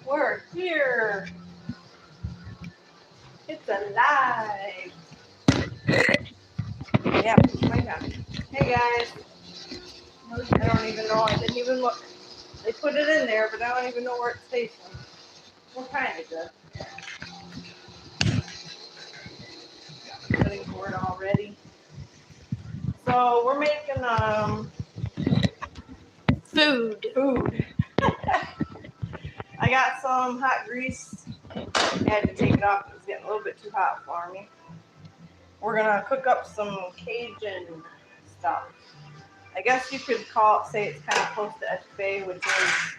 We're here. It's alive. Yeah, wait a minute. Hey guys. I don't even know. I didn't even look. They put it in there, but I don't even know where it's stationed. What kind is it? Got the cutting board already. So we're making food. I got some hot grease. I had to take it off. It was getting a little bit too hot for me. We're gonna cook up some Cajun stuff. I guess you could say it's kind of close to etouffee, which is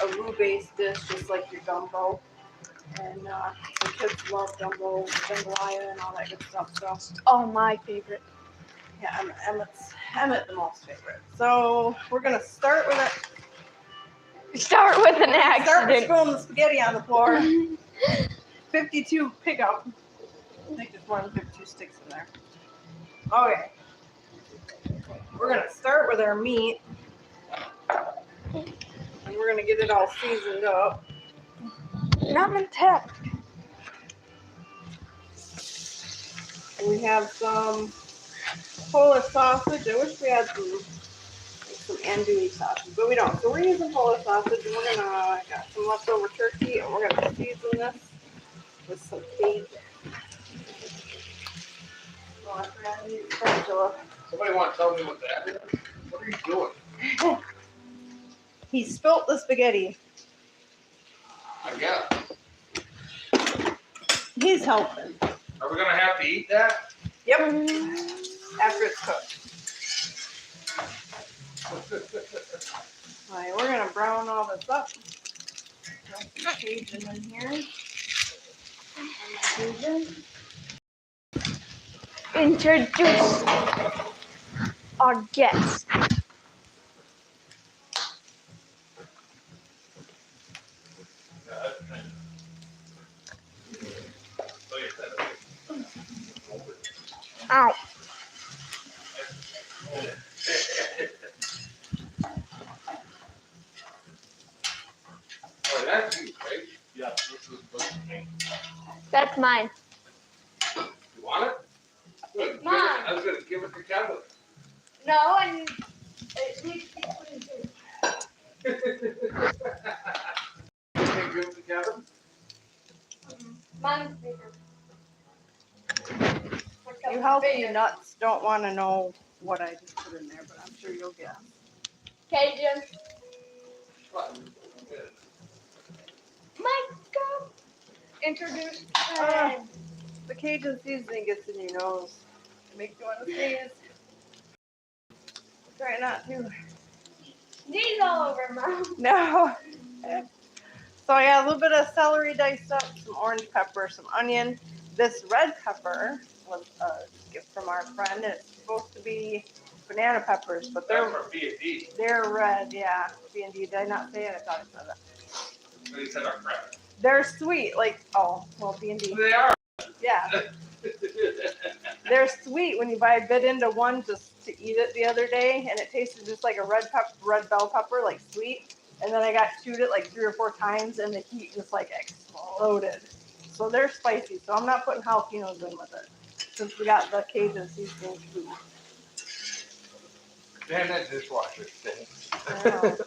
a roux-based dish, just like your gumbo. And the kids love gumbo, jambalaya, and all that good stuff. So, Oh, my favorite. yeah, Emmett the most favorite. So we're gonna start with it. Start with an Start with accident. spilling the spaghetti on the floor. 52 pickup. I think there's more than 52 sticks in there. Okay. We're gonna start with our meat. And we're gonna get it all seasoned up. Not in tap. We have some Polish sausage. I wish we had some andouille sausage, but we don't. So we're using Polish sausage, and we're gonna got some leftover turkey, and we're gonna season this with some Cajun. Oh, I forgot to use spatula. Somebody want to tell me what that is? What are you doing? He spilt the spaghetti. I guess. He's helping. Are we gonna have to eat that? Yep. After it's cooked. All right, we're gonna brown all this up. Throw some Cajun in here. Cajun. Introduce our guest. Ow. Oh, that's you, right? Yeah, this is supposed to be. That's mine. You want it? Good. Mine. I was gonna give it to Kevin. No, and it needs to be put in here. You can give it to Kevin? Mine's bigger. You healthy nuts don't want to know what I just put in there, but I'm sure you'll guess. Cajun. What? My God. Introduce. The Cajun seasoning gets in your nose. It makes you want to sneeze. Try not to. Sneeze all over, Mom. No. So I got a little bit of celery diced up, some orange pepper, some onion. This red pepper was a gift from our friend, and it's supposed to be banana peppers, but They're for B&D. they're red, yeah. B&D, did I not say it? I thought I said it. They said our friend. They're sweet, like, oh, well, B&D. They are. Yeah, they're sweet when you buy a bit into one just to eat it the other day, and it tasted just like a red bell pepper, like sweet. And then I got chewed it like 3 or 4 times, and the heat just like exploded. So they're spicy, so I'm not putting jalapenos in with it, since we got the Cajun seasoning food. Damn, that dishwasher stinks. I know.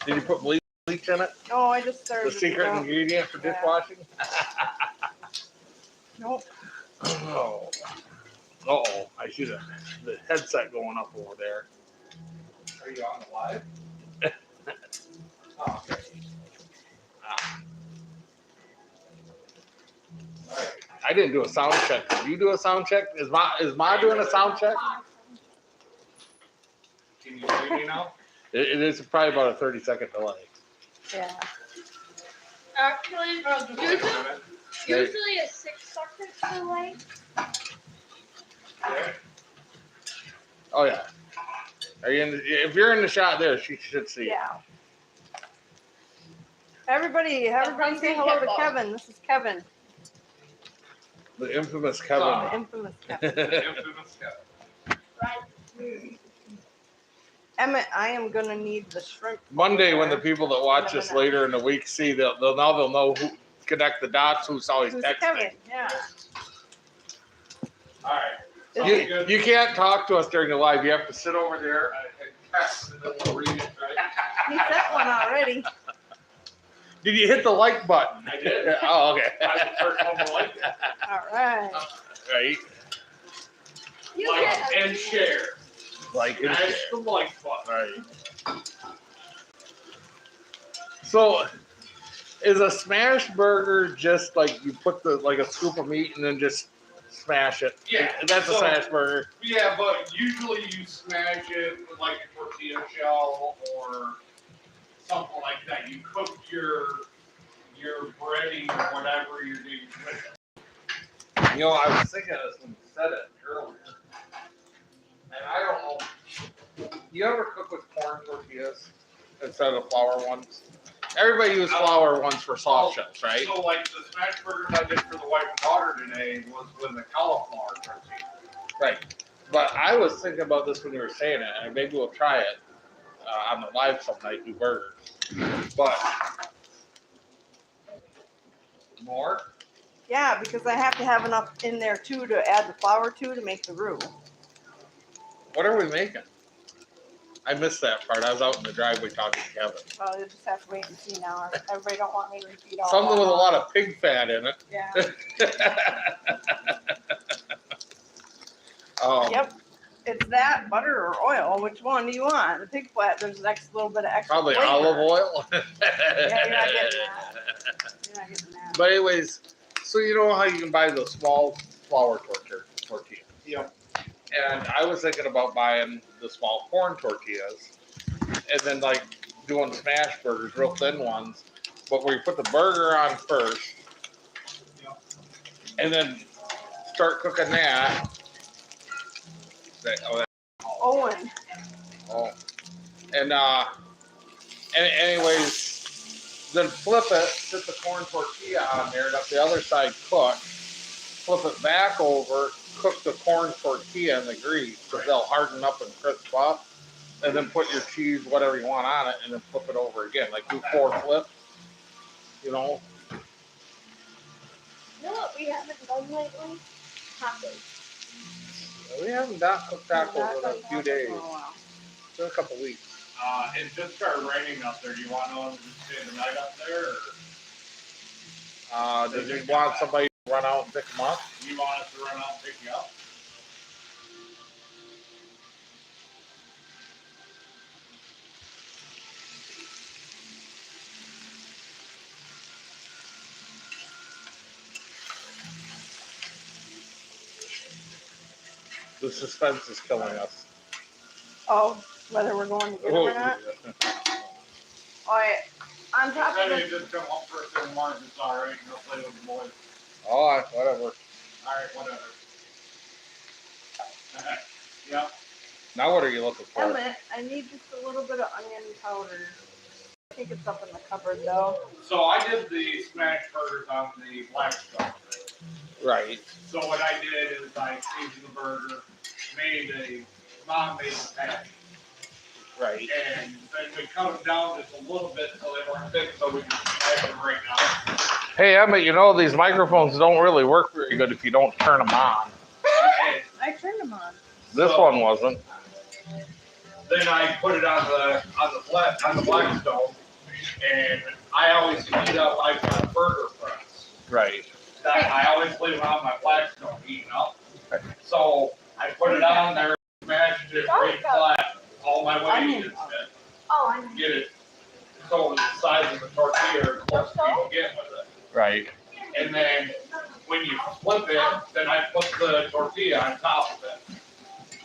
Did you put bleach in it? No, I just started. The secret ingredient for Yeah. dishwashing? Nope. Oh. Uh-oh. I see the headset going up over there. Are you on the live? Oh, okay. Right. I didn't do a sound check. Did you do a sound check? Is Ma doing a sound check? Can you hear me now? It is probably about a 30-second delay. Yeah. Actually, usually a 6-second delay. Oh yeah. Are you if you're in the shot there, she should see. Yeah. Everybody say hello to Kevin. This is Kevin. The infamous Kevin. The infamous Kevin. The infamous Kevin. Right. Emmett, I am gonna need the shrimp. Monday, when the people that watch us later in the week see, they'll know who connect the dots. Who's always Who's texting. Kevin? Yeah. All right. You can't talk to us during the live. You have to sit over there and text, and then we'll read it. Right? He sent one already. Did you hit the like button? I did. Oh, okay. I was the first one to like it. All right. Right. You Like get and share. Like and That's share. the like button. Right. So, is a smash burger just like you put like a scoop of meat and then just smash it? Yeah, That's a so- smash burger. Yeah, but usually you smash it with like a tortilla shell or something like that. You cook your breading or whatever you're doing with it. You know, I was thinking of this when you said it earlier, and I don't know. You ever cook with corn tortillas instead of flour ones? Everybody uses flour ones for soft shells, right? So like the smash burgers I did for the wife and daughter today was with a cauliflower tortilla. Right. But I was thinking about this when you were saying it, and maybe we'll try it on the live some night, do burgers. But more? Yeah, because I have to have enough in there too to add the flour to make the roux. What are we making? I missed that part. I was out in the driveway talking to Kevin. Well, you just have to wait and see now. Everybody don't want me to repeat all Something that. with a lot of pig fat in it. Yeah. Yep. It's that, butter or oil. Which one do you want? The pig fat, there's an extra little bit of extra Probably flavor. olive oil. Yeah, you're not getting that. You're not getting that. But anyways, so you know how you can buy those small flour tortillas? Yep. And I was thinking about buying the small corn tortillas and then like doing smash burgers, real thin ones, but where you put the burger on first and then start cooking that. Owen. Oh. And anyways, then flip it, put the corn tortilla on there, and up the other side cook, flip it back over, cook the corn tortilla in the grease, because they'll harden up and crisp up, and then put your cheese, whatever you want on it, and then flip it over again. Like do 4 flips, you know? You know what we haven't done lately? Tacos. We haven't cooked tacos in a few days. It's been a couple weeks. It just started raining up there. Do you want to stay the night up there, or Does you want somebody to run out and pick them up? you want us to run out and pick you up? The suspense is killing us. Oh, whether we're going to get them or not? All right. On top of Hey, it, just come up for a second, Mark. It's all right. Go play with the boys. Oh, whatever. All right, whatever. Yep. Now what are you looking for? Emmett, I need just a little bit of onion powder. I think it's up in the cupboard though. So I did the smash burgers on the black stuff. Right. So what I did is I seasoned the burger, mom made the patty, Right. and then we cut them down just a little bit so they weren't thick, so we can smash them right now. Hey, Emmett, you know these microphones don't really work very good if you don't turn them on. And I turned them on. This one wasn't. then I put it on the black stove, and I always heat up. I've got burger press. Right. I always leave it on my black stove heating up. So I put it on there, smashed it right flat all my way and Oh, I know. get it so the size of the tortilla as close as you can get with it. Right. And then when you flip it, then I put the tortilla on top of it.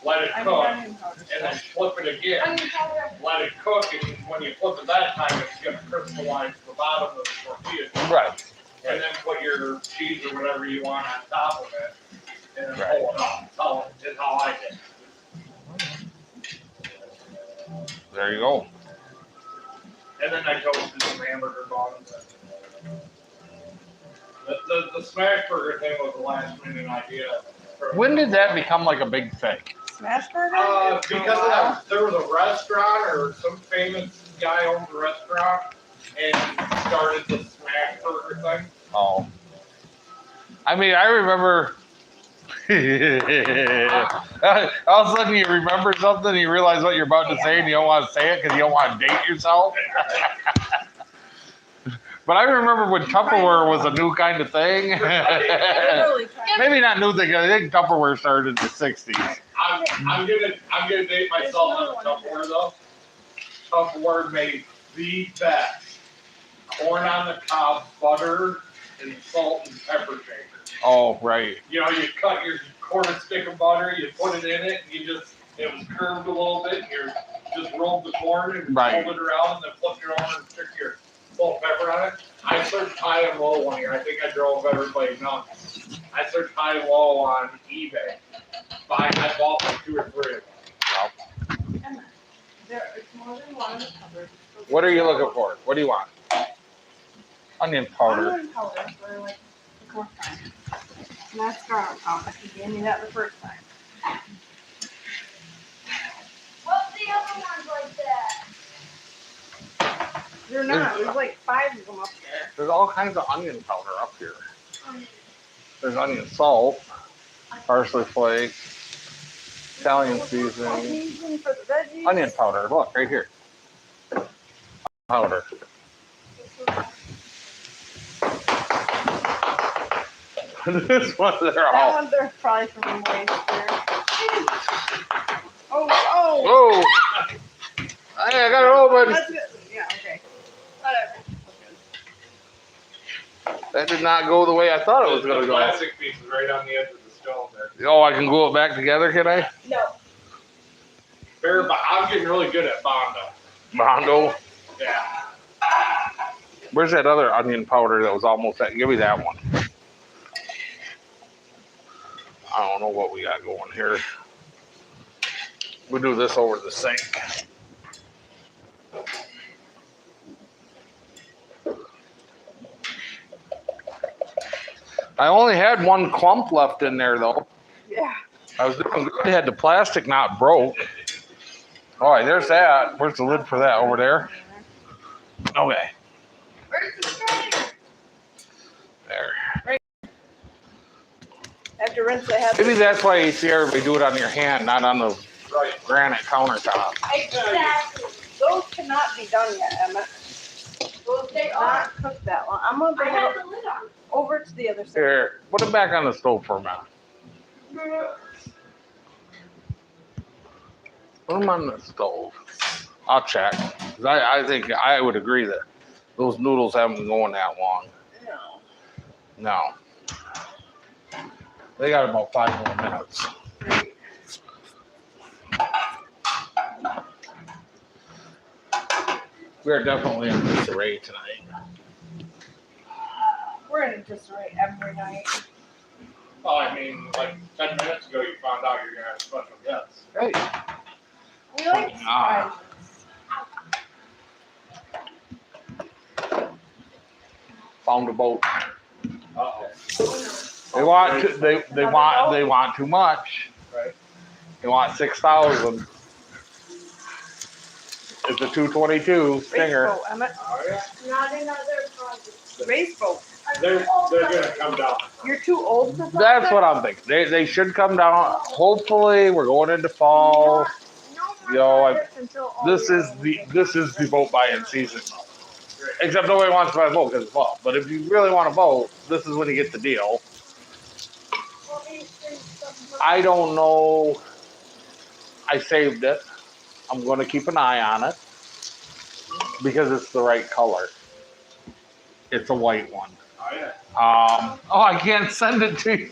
Let it I cook, need onion powder. and then flip it again. Onion powder. Let it cook, and when you flip it that time, it's gonna crystallize the bottom of the tortilla. Right. And then put your cheese or whatever you want on top of it, and then Right. pull it off. That's how I did it. There you go. And then I toasted some hamburger buns. The smash burger thing was the last minute idea. When did that become like a big thing? Smash burger? Because of that, there was a restaurant or some famous guy owns a restaurant and started the smash burger thing. Oh. I mean, I remember. All of a sudden, you remember something, you realize what you're about to say, and you don't want to say it because you don't want to date yourself. But I remember when Tupperware was a new kind of thing. Really try. Maybe not new thing. I think Tupperware started in the '60s. I'm gonna date myself on Tupperware though. Tupperware made the best corn on the cob butter and salt and pepper shaker. Oh, right. You know, you cut your quarter stick of butter, you put it in it, and it was curved a little bit, and you just rolled the corn and Right. fold it around, and then flip it over and stick your salt and pepper on it. I searched high and low one year. I think I drove everybody nuts. I searched high and low on eBay. I bought like 2 or 3 of them. It's more than one in the cupboard. What are you looking for? What do you want? Onion powder. Onion powder for like the fourth time. Mascara powder. You gave me that the first time. What's the other ones like that? They're not. There's like 5 of them up there. There's all kinds of onion powder up here. There's onion salt, parsley flakes, Italian seasoning, Seasoning for the veggies. onion powder. Look, right here. Powder. This one, they're That all. one, they're probably from waste there. Oh, Whoa! Hey, I got it open. That's good. Yeah, okay. Whatever. That did not go the way I thought it was going to The go. plastic piece is right on the edge of the stove there. Oh, I can glue it back together, can I? No. I'm getting really good at Bondo. Mondo. Yeah. Where's that other onion powder that was almost that? Give me that one. I don't know what we got going here. We'll do this over the sink. I only had one clump left in there though. Yeah. I was doing good. Had the plastic not broke. All right, there's that. Where's the lid for that? Over there. Okay. Where's the strainer? There. After rinse, I have. Maybe that's why you see everybody do it on your hand, not on the Right. granite countertop. Exactly. Those cannot be done yet, Emmett. Well, they are. Not cooked that long. I'm gonna I bring it have the lid on. over to the other side. Here, put it back on the stove for a minute. Put them on the stove. I'll check. 'Cause I think I would agree that those noodles haven't been going that long. No. No. They got about 5 more minutes. We are definitely in disarray tonight. We're in disarray every night. Well, I mean, like 10 minutes ago, you found out you're gonna have special guests. Right. We like Ah. surprises. Found a boat. Uh-oh. They want too much. Right. They want 6,000. It's a 222 Race Stinger. boat, Emmett. Oh, yeah. Not another project. Race boat. They're gonna come down. You're too old for something? That's what I'm thinking. They should come down. Hopefully, we're going into fall. No Yo, more I- projects until all This year is long. the boat buying season. Except nobody wants to buy a boat because it's fall. But if you really want a boat, this is when you get the deal. I don't know. I saved it. I'm going to keep an eye on it because it's the right color. It's a white one. Oh, yeah. I can't send it to you.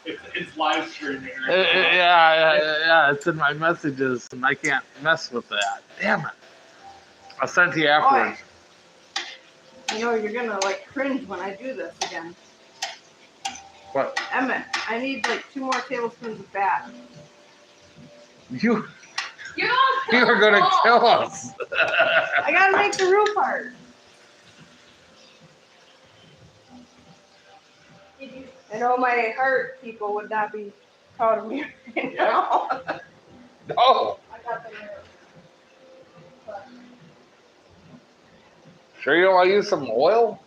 It's live streaming. Yeah, it's in my messages, and I can't mess with that. Damn it. I'll send it to you afterwards. You know, you're gonna like cringe when I do this again. What? Emmett, I need like 2 more tablespoons of fat. You You are going to kill us. I gotta make the roux part. Did you I know my heart people would not be proud of me right now. Oh, I got the nerve. sure you don't want to use some oil?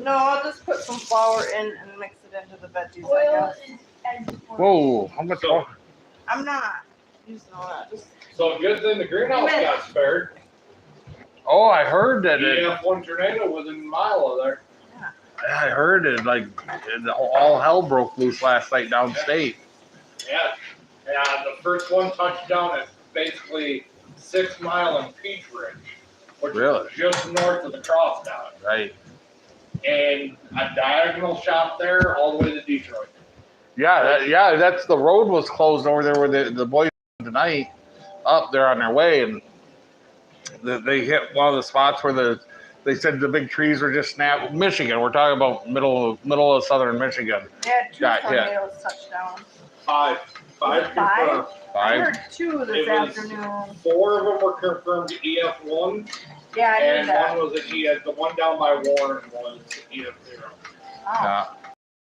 No, I'll just put some flour in and mix it into the veggies, I Oil guess. is as important. Whoa, how much So- oil? I'm not using all that. Just So good thing the greenhouse got spared. Oh, I heard that it. EF1 tornado within a mile of there. I heard it like all hell broke loose last night downstate. Yeah. Yeah, the first one touched down at basically 6 Mile and Peach Ridge, which Really? is just north of the crosstown. Right. And a diagonal shot there all the way to Detroit. Yeah, that's the road was closed over there where the boys tonight up there on their way, and they hit one of the spots where they said the big trees were just snapped. Michigan, we're talking about middle of southern Michigan. they had two Got hit. tornadoes touch down. Five. Five? Confirmed. I Five. heard two this It was- afternoon. 4 of them were confirmed to EF1, Yeah, I knew and that. one was at EF. The one down by Warren was EF0. Oh. Yeah.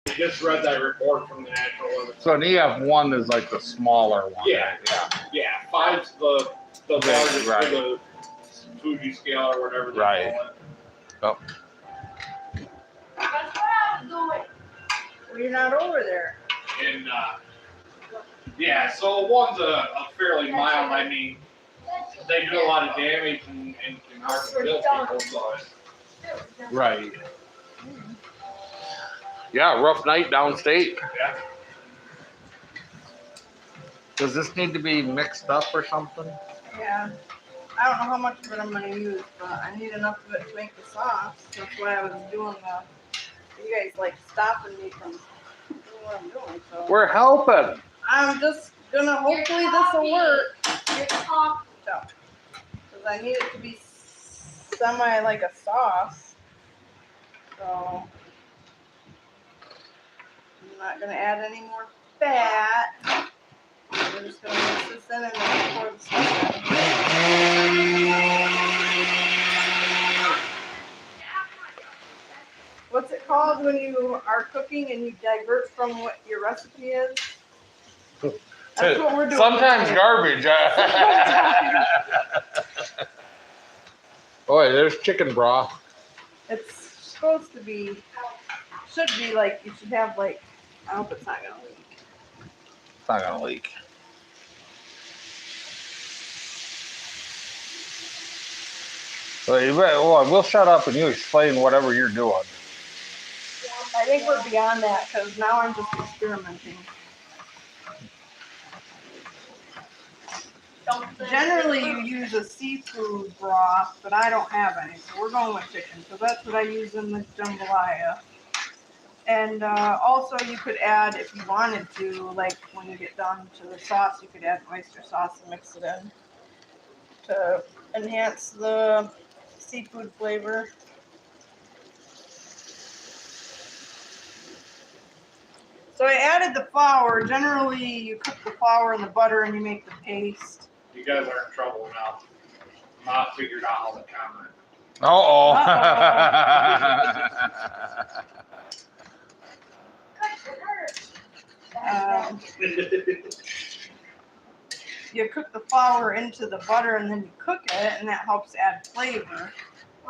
I just read that report from the National Weather. So an EF1 is like the smaller one. Yeah. Yeah. Yeah, 5's the largest right. for the Fuji scale or whatever they Right. call it. That's what I was doing. Well, you're not over there. And yeah, so one's a fairly mild. I mean, they do a lot of damage and can hardly kill people. So Right. Yeah, rough night downstate. yeah, Does this need to be mixed up or something? Yeah. I don't know how much of it I'm gonna use, but I need enough of it to make the sauce. That's why I was doing you guys like stopping me from doing what I'm doing. So We're helping. I'm just gonna hopefully this will work. You're talking. Because I need it to be semi like a sauce. So I'm not gonna add any more fat. We're just gonna mix this in and then pour the stuff in. What's it called when you are cooking and you divert from what your recipe is? That's what we're doing. Sometimes garbage. Boy, there's chicken broth. It's supposed to be, should be like, you should have like, I hope it's not gonna leak. It's not gonna leak. Well, we'll shut up and you explain whatever you're doing. I think we're beyond that because now I'm just experimenting. Generally, you use a seafood broth, but I don't have any, so we're going with chicken. So that's what I use in the jambalaya. And also, you could add, if you wanted to, like when you get done to the sauce, you could add oyster sauce and mix it in to enhance the seafood flavor. So I added the flour. Generally, you cook the flour in the butter and you make the paste. you guys are in trouble now. I figured out how to comment. You cook the flour into the butter and then you cook it, and that helps add flavor.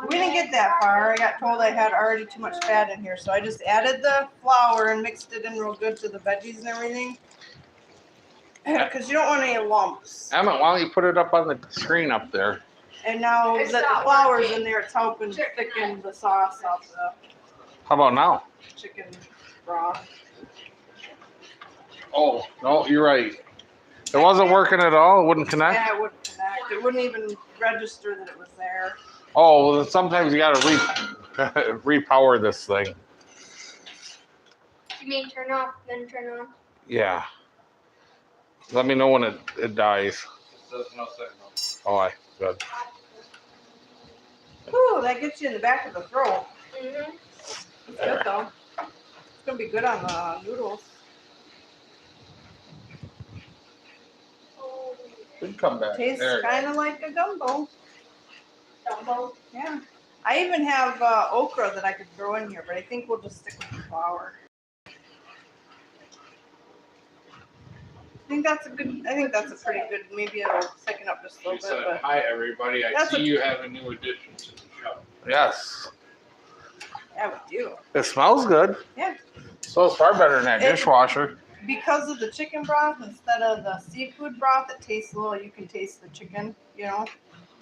We didn't get that far. I got told I had already too much fat in here, so I just added the flour and mixed it in real good to the veggies and everything. Because you don't want any lumps. Emmett, why don't you put it up on the screen up there? And now It's that the not flour's working. in there, it's helping thicken the sauce of the How about now? chicken broth. Oh, no, you're right. It wasn't working at all? It wouldn't connect? Yeah, it wouldn't connect. It wouldn't even register that it was there. Oh, well, sometimes you gotta repower this thing. You mean turn off, then turn on? Yeah. Let me know when it dies. There's no signal. Oh, good. Whew, that gets you in the back of the throat. Mm-hmm. It's good though. It's gonna be good on the noodles. Should come back. Tastes There. kind of like a gumbo. Dumbo. Yeah. I even have okra that I could throw in here, but I think we'll just stick with the flour. I think that's a pretty good. Maybe it'll thicken up just a She little said, bit, but "Hi everybody, I That's see a- you have a new addition to the show." Yes. yeah, we do. It smells good. Yeah. Smells far better than that It- dishwasher. Because of the chicken broth instead of the seafood broth, it tastes a little. You can taste the chicken,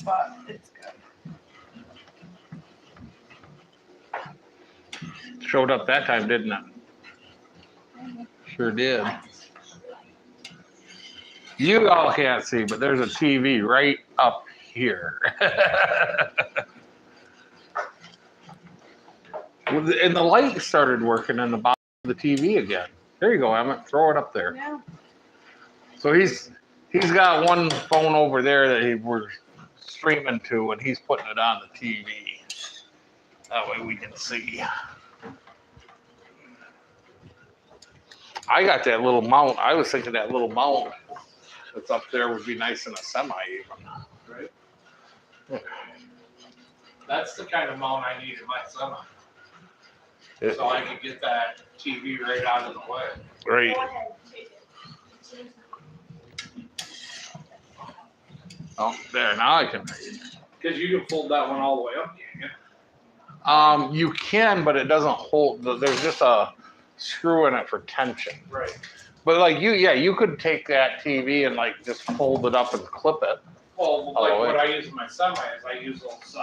but it's good. Showed up that time, didn't it? Sure did. You all can't see, but there's a TV right up here. And the light started working in the bottom of the TV again. There you go, Emmett. Throw it up there. Yeah. So he's got one phone over there that we're streaming to, and he's putting it on the TV. That way we can see. I got that little mount. I was thinking that little mount that's up there would be nice in a semi even. Right. That's the kind of mount I need in my semi, so I can get that TV right out of the way. Great. Go ahead, take it. Oh, there. Now I can. Because you can fold that one all the way up, can't you? You can, but it doesn't hold. There's just a screw in it for tension. Right. But like you could take that TV and like just fold it up and clip it. Well, Oh, like wait. what I use in my semi is I use those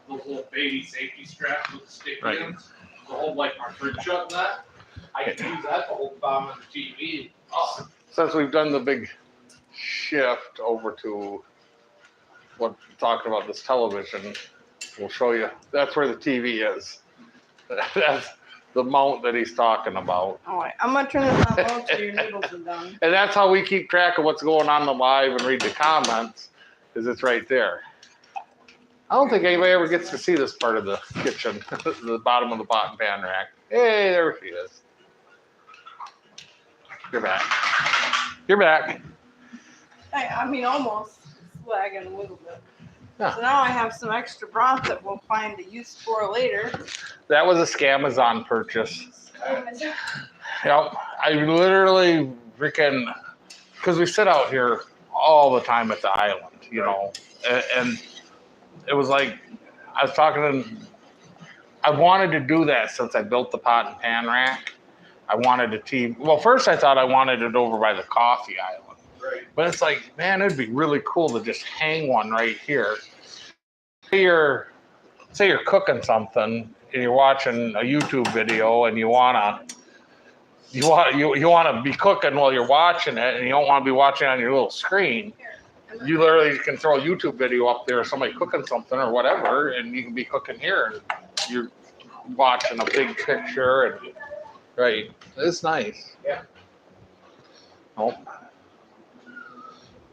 little baby safety straps with the sticky Right. ends to hold like my fridge shut and that. I can use that to hold the bottom of the TV up. Since we've done the big shift over to talking about this television, we'll show you. That's where the TV is. That's the mount that he's talking about. All right, I'm gonna turn this on low till your noodles are done. And that's how we keep track of what's going on in the live and read the comments, is it's right there. I don't think anybody ever gets to see this part of the kitchen, the bottom of the pot and pan rack. Hey, there she is. You're back. You're back. I mean, almost. It's lagging a little bit. Yeah. So now I have some extra broth that we'll find a use for later. That was a Scamazon purchase. Amazon. Yep. I literally freaking, because we sit out here all the time at the island, and it was like, I was talking to, I wanted to do that since I built the pot and pan rack. I wanted a TV. Well, first I thought I wanted it over by the coffee island. Right. But it's like, man, it'd be really cool to just hang one right here. Say you're cooking something and you're watching a YouTube video and you wanna be cooking while you're watching it, and you don't want to be watching on your little screen. You literally can throw a YouTube video up there of somebody cooking something or whatever, and you can be cooking here and you're watching a big picture, and right. It's nice. Yeah. Oh.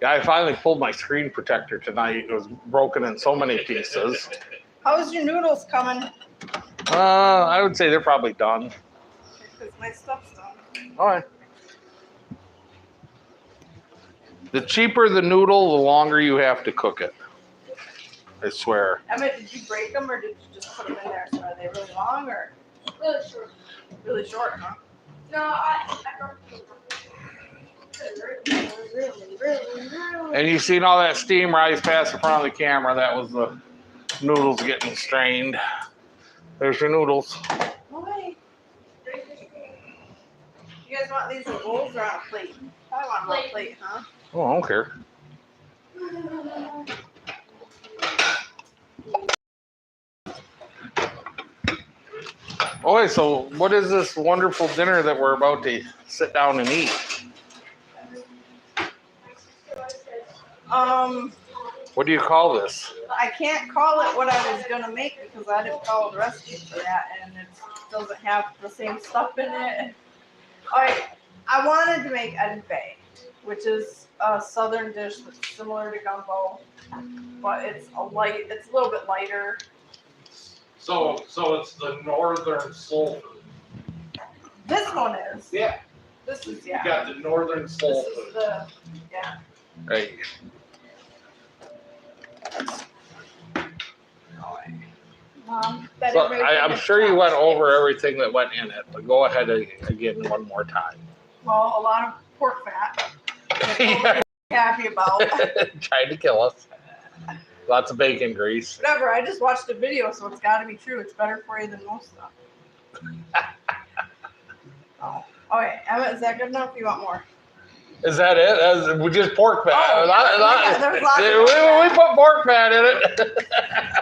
Yeah, I finally pulled my screen protector tonight. It was broken in so many pieces. How's your noodles coming? I would say they're probably done. Because my stuff's done. All right. The cheaper the noodle, the longer you have to cook it. I swear. Emmett, did you break them or did you just put them in there? So are they really long or Really short. really short, huh? No, I really. And you seen all that steam rise past the front of the camera. That was the noodles getting strained. There's your noodles. Why? You guys want these in bowls or on a plate? I want them on a plate, huh? Oh, I don't care. Okay, so what is this wonderful dinner that we're about to sit down and eat? What do you call this? I can't call it what I was gonna make because I didn't follow the recipe for that, and it doesn't have the same stuff in it. All right, I wanted to make etouffee, which is a southern dish that's similar to gumbo, but it's a little bit lighter. So it's the northern soul food. This one is. Yeah. This is You got the northern soul This is food. the Right. Oh, Well, everybody I'm can sure you went chopsticks. over everything that went in it, but go ahead again one more time. Well, a lot of pork fat. Yeah. Happy about. Trying to kill us. Lots of bacon grease. Whatever. I just watched a video, so it's got to be true. It's better for you than most stuff. Oh. Okay, Emmett, is that good enough? You want more? Is that it? We just pork fat. Oh, yeah, there's lots of we put pork fat in it.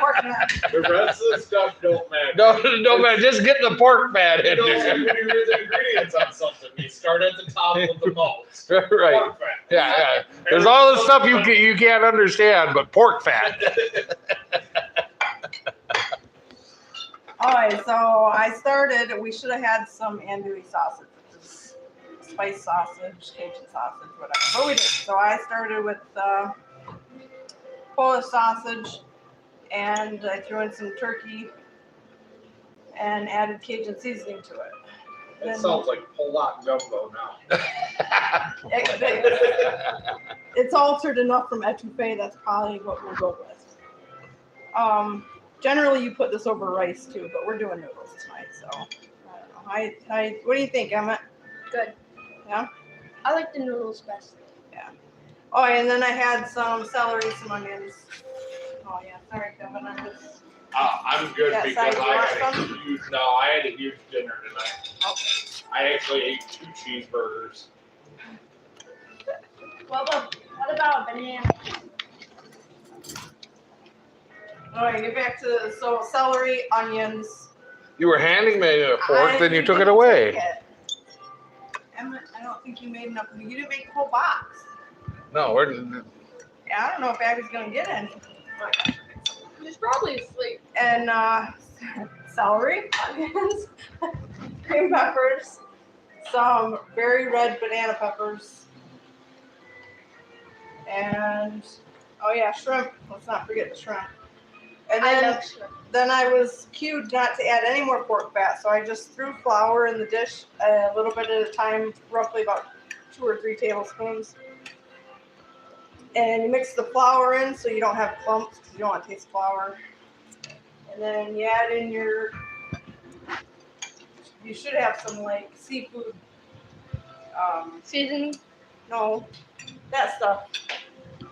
Pork fat. The rest of the stuff don't matter. No, man, just get the pork fat in You know, there. when you read the ingredients on something, you start at the top with the most. Right. Pork fat. Yeah. There's all this stuff you can't understand, but pork fat. Alright, so I started. We should have had some andouille sausage, which is spice sausage, Cajun sausage, whatever. But we didn't. So I started with Polish sausage, and I threw in some turkey and added Cajun seasoning to it. It sounds like Polak gumbo now. It's altered enough from etouffee. That's probably what we'll go with. Generally, you put this over rice too, but we're doing noodles tonight, so I don't know. What do you think, Emmett? Good. Yeah? I like the noodles best. Oh, and then I had some celery, some onions. Oh yeah, sorry, Kevin. I'm good Yeah, because Simon, I you had want a huge. No, I had a huge dinner tonight. Okay. I actually ate 2 cheeseburgers. What about a banana? All right, get back to celery, onions. You were handing me a fork, then you took it didn't away. take it. Emmett, I don't think you made enough. You didn't make the whole box. No, we're Yeah, I don't know if Abby's gonna get any. But- He's probably asleep. And celery, onions, green peppers, some very red banana peppers, and oh yeah, shrimp. Let's not forget the shrimp. And I then love shrimp. then I was cued not to add any more pork fat, so I just threw flour in the dish a little bit at a time, roughly about 2 or 3 tablespoons. And you mix the flour in so you don't have clumps because you don't want to taste flour. And then you add in you should have some like seafood, Seasoning. no, that stuff,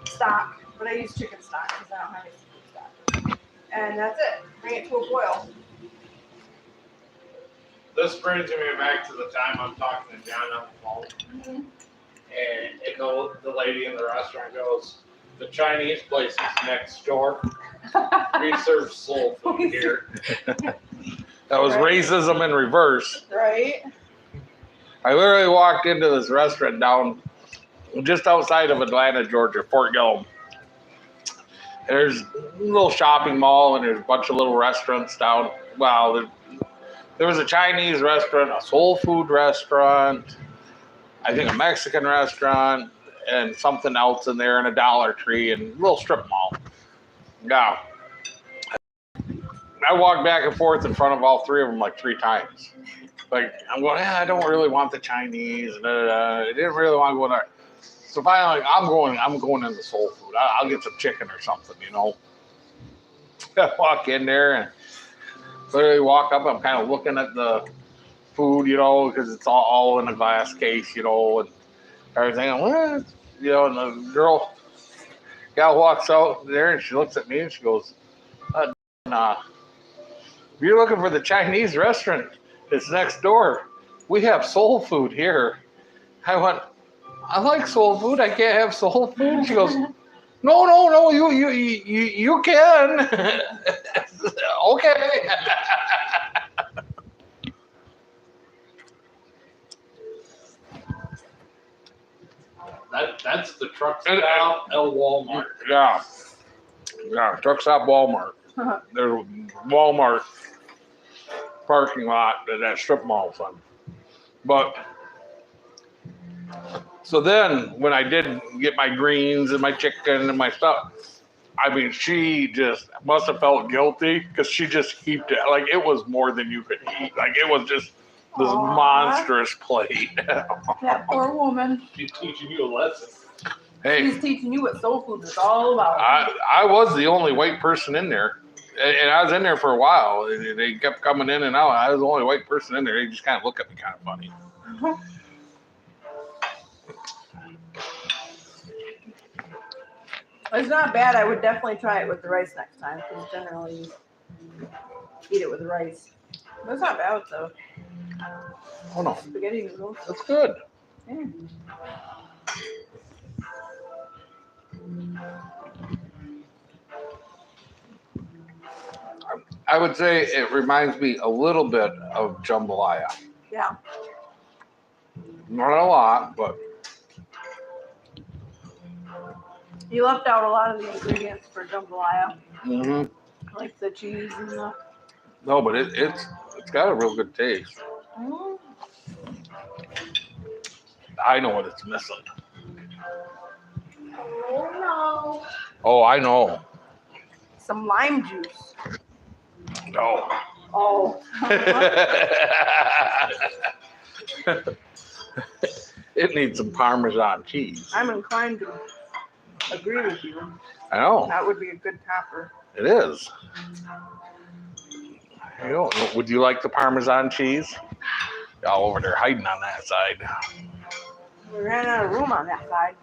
stock. But I use chicken stock because I don't have any seafood stock. And that's it. Bring it to a boil. This brings me back to the time I'm talking to John on the phone. And the lady in the restaurant goes, the Chinese place is next door. We serve soul food here. that was racism in reverse. Right? I literally walked into this restaurant down just outside of Atlanta, Georgia, Fort Gillum. There's a little shopping mall and there's a bunch of little restaurants down. Wow, there was a Chinese restaurant, a soul food restaurant, I think a Mexican restaurant, and something else in there, and a Dollar Tree, and a little strip mall. Yeah. I walked back and forth in front of all 3 of them like 3 times. Like, I'm going, I don't really want the Chinese. I didn't really want to go there. So finally, I'm going into soul food. I'll get some chicken or something, you know. I walk in there and literally walk up. I'm kind of looking at the food, you know, because it's all in a glass case, you know, and everything. And the gal walks out there and she looks at me and she goes, if you're looking for the Chinese restaurant, it's next door. We have soul food here. I went, I like soul food. I can't have soul food. She goes, no, you can. Okay. That's the truck stop El Walmart. Yeah, truck stop Walmart. There's a Walmart parking lot that strip mall's on. But so then when I did get my greens and my chicken and my stuff, I mean, she just must have felt guilty because she just heaped it. Like, it was more than you could eat. Like, it was just this Aww. monstrous plate. That poor woman. She's teaching you a lesson. Hey, She's teaching you what soul food is all about. I was the only white person in there. And I was in there for a while. They kept coming in and out. I was the only white person in there. They just kind of look at me kind of funny. It's not bad. I would definitely try it with the rice next time because generally you eat it with the rice. But it's not bad though. Oh no, Spaghetti noodles. that's good. Yeah. I would say it reminds me a little bit of jambalaya. Yeah. Not a lot, but You left out a lot of the ingredients for jambalaya, mm-hmm. like the cheese and the. No, but it's got a real good taste. Mm. I know what it's missing. Oh no. Oh, I know. Some lime juice. No. Oh. It needs some Parmesan cheese. I'm inclined to agree with you. I know. That would be a good topper. It is. You know, would you like the Parmesan cheese? Y'all over there hiding on that side. We ran out of room on that side.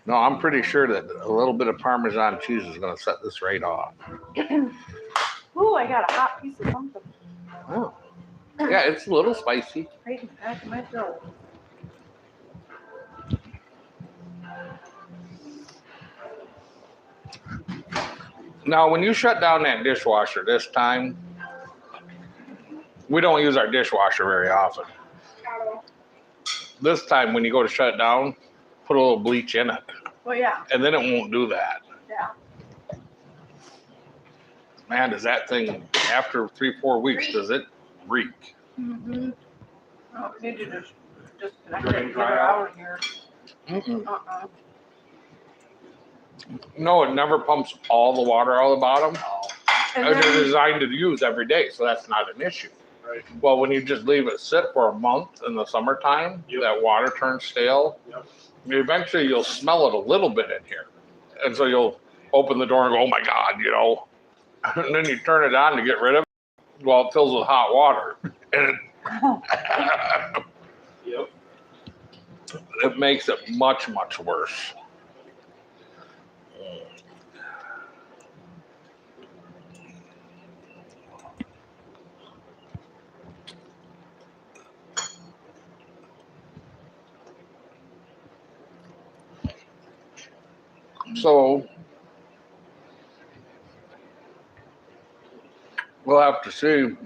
No, I'm pretty sure that a little bit of Parmesan cheese is going to set this right off. Ooh, I got a hot piece of something Oh. Yeah, it's a little spicy. right in the back of my throat. Now, when you shut down that dishwasher this time, we don't use our dishwasher very often. This time, when you go to shut it down, put a little bleach in it, Well, yeah, and then it won't do that. yeah. Man, does that thing, after 3-4 weeks, does it reek? Mm-hmm. Oh, we need to just connect Drain it and get dry her out? out of here. Mm-mm. No. No, it never pumps all the water out of the bottom. And They're then, designed to use every day, so that's not an issue. Right. Well, when you just leave it sit for a month in the summertime, Yep. that water turns stale. Yep. Eventually, you'll smell it a little bit in here, and so you'll open the door and go, "Oh my God," you know. And then you turn it on to get rid of it. Well, it fills with hot water, and Yep. it makes it much, much worse. So we'll have to see.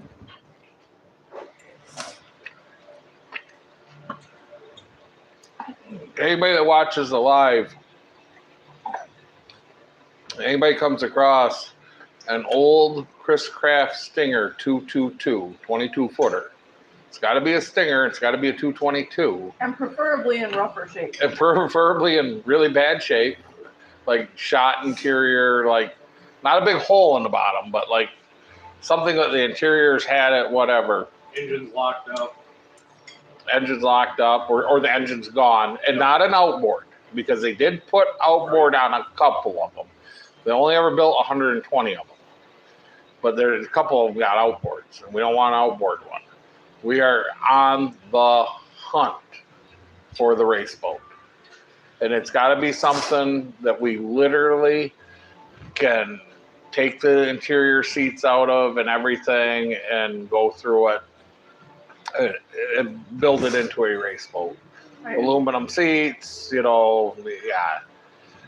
Anybody that watches the live, anybody comes across an old Chris Craft Stinger 222, 22 footer. It's got to be a Stinger. It's got to be a 222. and preferably in rougher shape. And preferably in really bad shape, like shot interior, like not a big hole in the bottom, but like something that the interior's had it, whatever. Engine's locked up. Engine's locked up or the engine's gone, and not an outboard, because they did put outboard on a couple of them. They only ever built 120 of them, but there's a couple of them got outboards, and we don't want an outboard one. We are on the hunt for the race boat, and it's got to be something that we literally can take the interior seats out of and everything and go through it and build it into a race boat. Right. Aluminum seats, you know, yeah.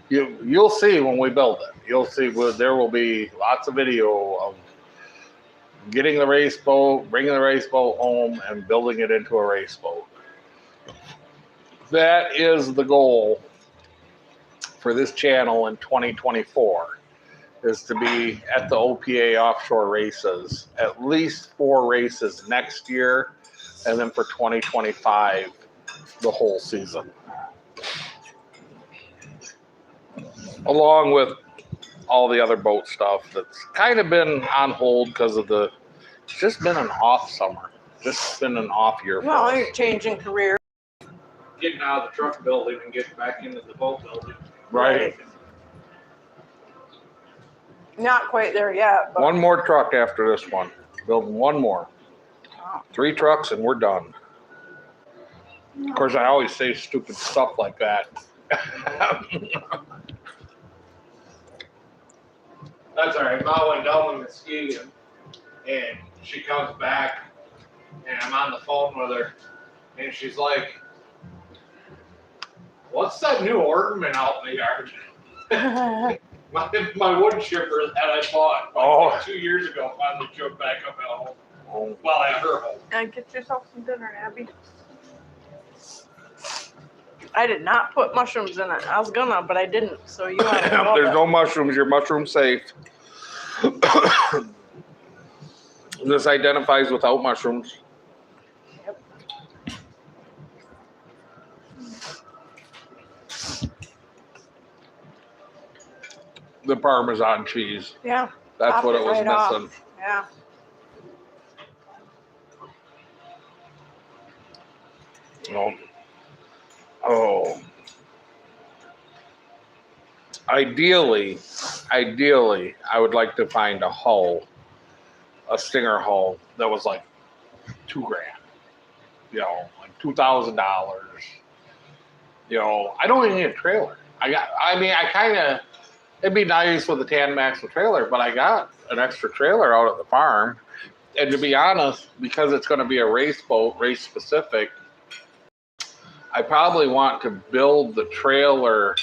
You'll see when we build it. You'll see there will be lots of video of getting the race boat, bringing the race boat home, and building it into a race boat. That is the goal for this channel in 2024, is to be at the OPA offshore races, at least 4 races next year, and then for 2025, the whole season. Along with all the other boat stuff that's kind of been on hold because of it's just been an off summer. Just been an off year for Well, us. you're changing career. Getting out of the truck building and getting back into the boat building. Right. Not quite there yet, but One more truck after this one. Building one more. 3 trucks and we're done. Of course, I always say stupid stuff like that. That's all right. Ma went down with Muskegon, and she comes back, and I'm on the phone with her, and she's like, "What's that new ornament out in the yard?" my wood chipper that I bought like 2 years ago finally jumped back up at home. Oh. Well, at her home. And get yourself some dinner, Abby. I did not put mushrooms in it. I was gonna, but I didn't. So you have to There's no mushrooms. You're mushroom safe. This identifies without mushrooms. Yep. The Parmesan cheese. Yeah, That's Pop what it it was right off. missing. yeah. No. Oh. Ideally, I would like to find a hull, a Stinger hull that was like $2,000. You know, like $2,000. You know, I don't even need a trailer. It'd be nice with a Tandem axle trailer, but I got an extra trailer out at the farm. And to be honest, because it's going to be a race boat, race specific, I probably want to build the trailer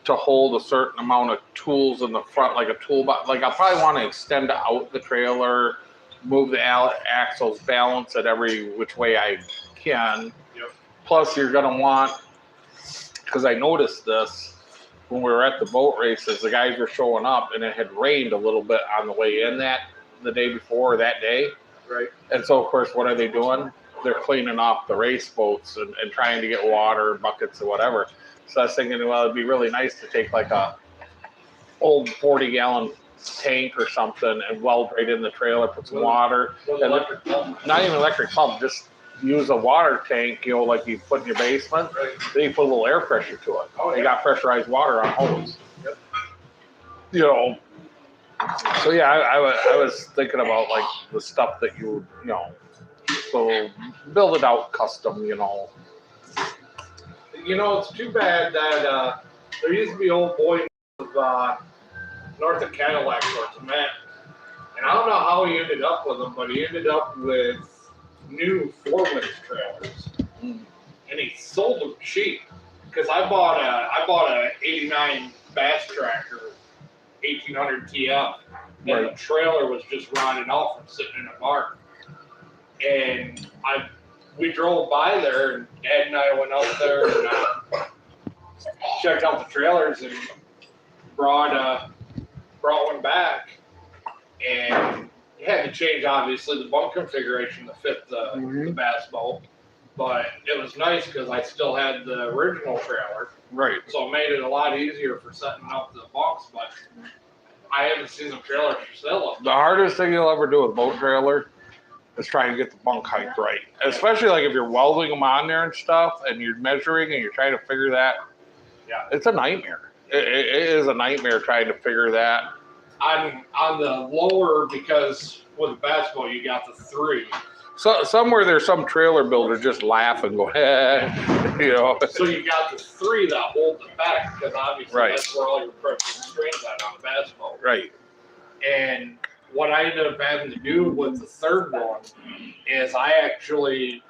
to hold a certain amount of tools in the front, like a toolbox. Like I'll probably want to extend out the trailer, move the axles, balance it every which way I can. Yep. Plus, you're going to want, because I noticed this when we were at the boat races, the guys were showing up and it had rained a little bit on the way in the day before or that day. Right. And so, of course, what are they doing? They're cleaning off the race boats and trying to get water, buckets or whatever. So I was thinking, well, it'd be really nice to take like a old 40-gallon tank or something and weld right in the trailer, put some water. With electric pump. Not even electric pump, just use a water tank, you know, like you put in your basement. Right. Then you put a little air pressure to it. Oh, You yeah. got pressurized water on hose. Yep. You know. So yeah, I was thinking about like the stuff that you know, so build it out custom, you know. You know, it's too bad that there used to be old boy north of Cadillac towards the Met. And I don't know how he ended up with them, but he ended up with new 4-wheel trailers. Mm. And he sold them cheap. Because I bought a 89 Bass Tractor 1800 TF. And Right. the trailer was just rotted off from sitting in a barn. And we drove by there, and Dad and I went out there and checked out the trailers and brought one back. And it had to change, obviously, the bunk configuration to fit the bass boat. But it was nice because I still had the original trailer, Right. so it made it a lot easier for setting up the bunks. But I haven't seen the trailers for sale. The hardest thing you'll ever do with a boat trailer is try and get the bunk height right. Especially like if you're welding them on there and stuff and you're measuring and you're trying to figure that. Yeah. It's a nightmare. It is a nightmare trying to figure that. On the lower, because with the bass boat you got the 3. So somewhere there's some trailer builder just laugh and go, you know. So you got the 3 that hold the back, because obviously Right. that's where all your pressure and strains at on the bass boat. Right. And what I ended up having to do with the 3rd one is I actually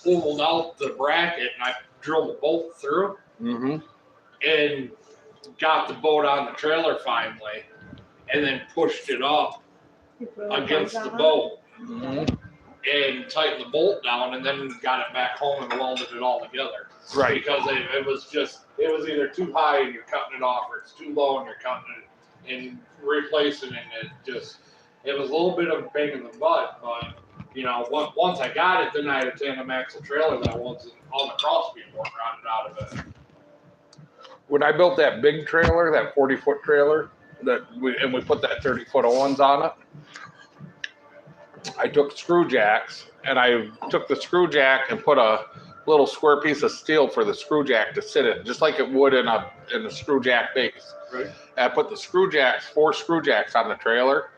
pulled out the bracket and I drilled the bolt through Mm-hmm. and got the boat on the trailer finally, and then pushed it up against the boat Mm-hmm. and tightened the bolt down, and then got it back home and welded it all together. Right. Because it was either too high and you're cutting it off, or it's too low and you're cutting it and replacing it. And it was a little bit of a pain in the butt, but you know, once I got it, then I had a tandem axle trailer that wasn't on the cross beam rotted out of it. When I built that big trailer, that 40-foot trailer, we put that 30-foot Owens on it, I took screw jacks and I took the screw jack and put a little square piece of steel for the screw jack to sit in, just like it would in a screw jack base. Right. And I put the screw jacks, 4 screw jacks on the trailer.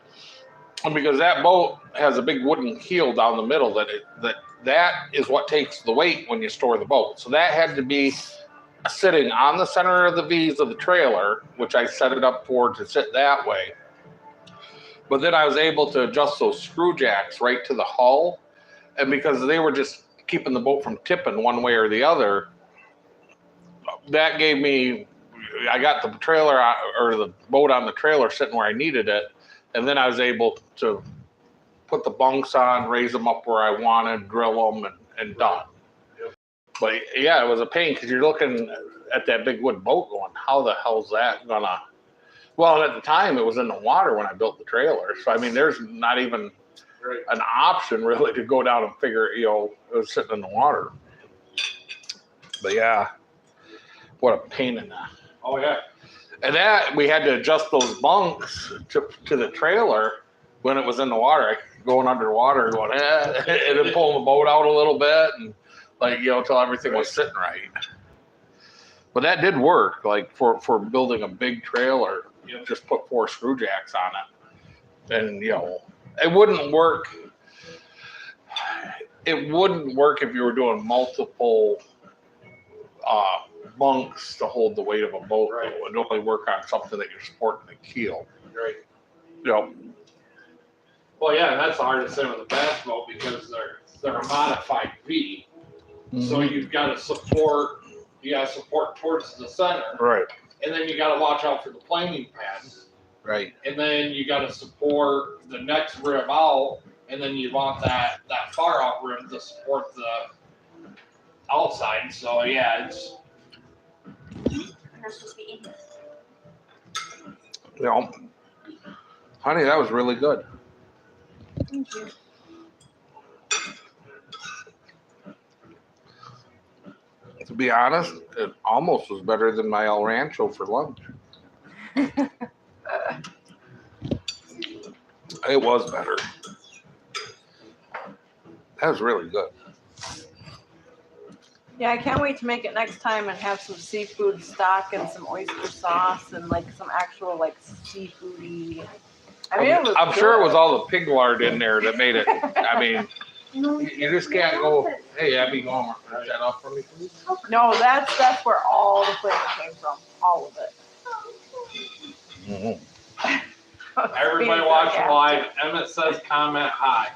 And because that boat has a big wooden keel down the middle, that is what takes the weight when you store the boat. So that had to be sitting on the center of the V's of the trailer, which I set it up for to sit that way. But then I was able to adjust those screw jacks right to the hull. And because they were just keeping the boat from tipping one way or the other, that gave me, I got the trailer or the boat on the trailer sitting where I needed it. And then I was able to put the bunks on, raise them up where I wanted, drill them, and done. Yep. But yeah, it was a pain because you're looking at that big wood boat going, how the hell's that gonna? Well, at the time it was in the water when I built the trailer. So, I mean, there's not even Right. an option really to go down and figure, it was sitting in the water. But yeah, what a pain in the. Oh yeah. And that we had to adjust those bunks to the trailer when it was in the water, going underwater, going, and then pulling the boat out a little bit, and till everything was sitting right. But that did work, like for building a big trailer. Yep. Just put 4 screw jacks on it, and it wouldn't work. It wouldn't work if you were doing multiple bunks to hold the weight of a boat. Right. It would only work on something that you're supporting the keel. Right. Yep. Well, yeah, that's the hardest thing with the bass boat because they're a modified V. So you've got to support. You got to support towards the center, Right. and then you got to watch out for the planing pad, Right. and then you got to support the next rib out, and then you want that far out rim to support the outside. So yeah, it's You're supposed to be eating. Honey, that was really good. Thank you. To be honest, it almost was better than my El Rancho for lunch. It was better. That was really good. Yeah, I can't wait to make it next time and have some seafood stock and some oyster sauce and some actual seafoody. I mean, it was I'm sure it was good. all the pig lard in there that made it. I mean, you just can't go, hey, Abby, go on, turn that off for me, please. No, that's where all the flavor came from. All of it. everybody watching live. Emmett says comment hi.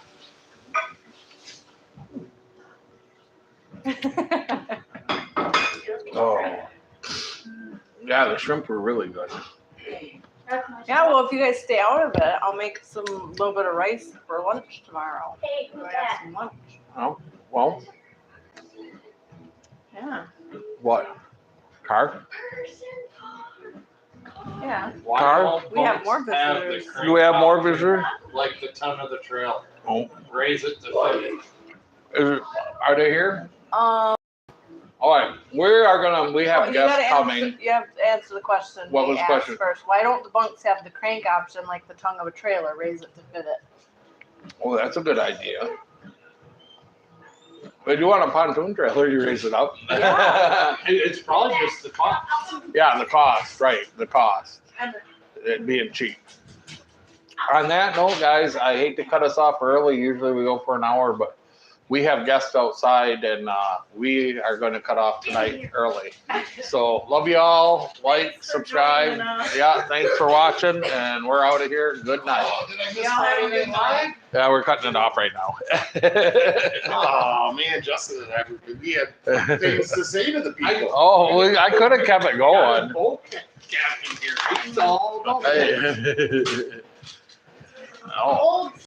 Oh. Yeah, the shrimp were really good. Yeah, well, if you guys stay out of it, I'll make some little bit of rice for lunch tomorrow. Hey, We're who's gonna have that? some lunch. Oh, well, Yeah, what? Car? yeah. Why Car? don't We have more boats have the visitors. crank Do we have more out visitors? Like the ton of the trailer. Oh, Raise it to 50. are they here? Um, All right, we have you guests gotta coming. answer, you have to answer the question. What we was the asked question? First, why don't the bunks have the crank option like the tongue of a trailer? Raise it to fit it. Oh, that's a good idea. But you want a pontoon trailer, you raise it up. Yeah. It's probably just the cost. Yeah, the cost, right, the cost. It being cheap. On that note, guys, I hate to cut us off early. Usually we go for an hour, but we have guests outside and we are going to cut off tonight early. So love you all. Like, subscribe. Yeah, thanks for watching, and we're out of here. Good night. Oh, did I miss Y'all have a Friday good Night Live? Yeah, we're cutting it off right now. Oh man, Justin and I we had things to say to the people. Oh, I could have kept it going. Boat captain here. He's all about Hey. Oh. Old